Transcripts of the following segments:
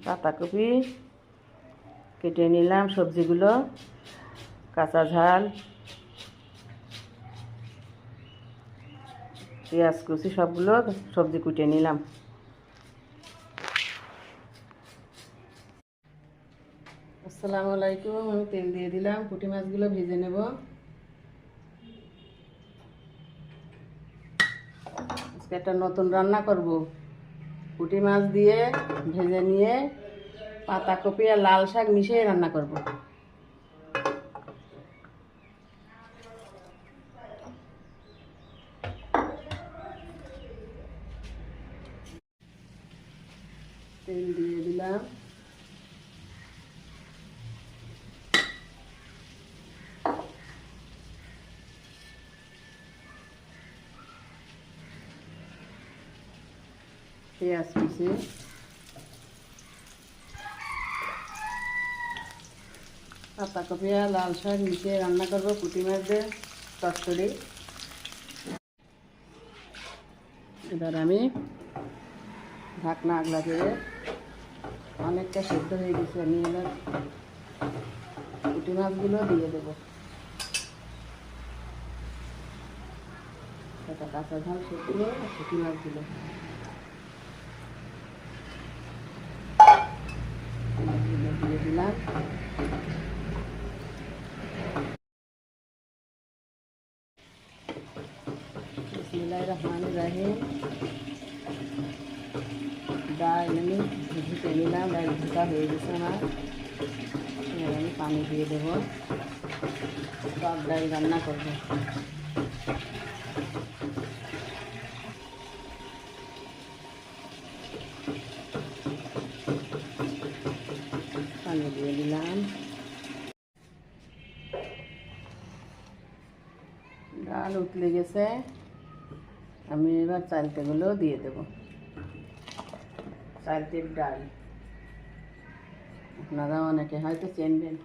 পাতাকপি কেটে নিলাম, সবজিগুলো কাঁচা ঝাল, পেঁয়াজ কুচি সবগুলো সবজি কুটে নিলাম। আসসালামু আলাইকুম। আমি তেল দিয়ে দিলাম, পুঁটি মাছগুলো ভেজে নেব। আজকে একটা নতুন রান্না করব, পুঁটি মাছ দিয়ে ভেজে নিয়ে পাতাকপি আর লাল শাক মিশিয়ে রান্না করব। তেল দিয়ে দিলাম, পেঁয়াজ কুচি, পাতাকপি আর লাল শাক মিশিয়ে রান্না করবো পুঁটি মাছ দিয়ে চচ্চড়ি। এবার আমি ঢাকনা আগলা করে, অনেকটা সেদ্ধ হয়ে গেছে, আমি এবার পুঁটি মাছগুলো দিয়ে দেবো। একটা কাঁচা ঝাল সেদ্ধ আর পুঁটি মাছগুলো দিয়ে দিলাম। বিসমিল্লাহির রহমানির রহিম। ডাল আমি ধুতে নিলাম, ডাল ধোকা হয়ে গেছে আমার। এবার আমি পানি দিয়ে দেবো, টক ডাল রান্না করবো। পানি দিয়ে দিলাম, ডাল উতলে গেছে, আমি এবার চালতেগুলো দিয়ে দেব। চালতের ডাল আপনারা অনেকে হয়তো চেনবেন।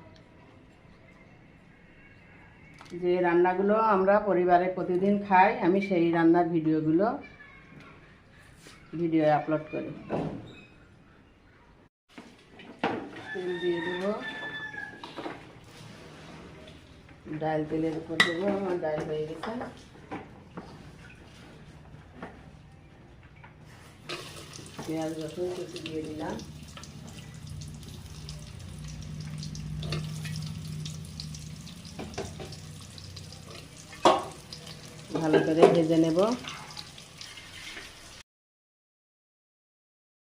যে রান্নাগুলো আমরা পরিবারে প্রতিদিন খাই, আমি সেই রান্নার ভিডিও আপলোড করি। তেল দিয়ে দেবো, ডাল তেলের উপর দেবো। আমার ডাল হয়ে গেছে, পেঁয়াজ রসুন কুচি দিয়ে দিলাম। ভালো করে ভেজে নেব।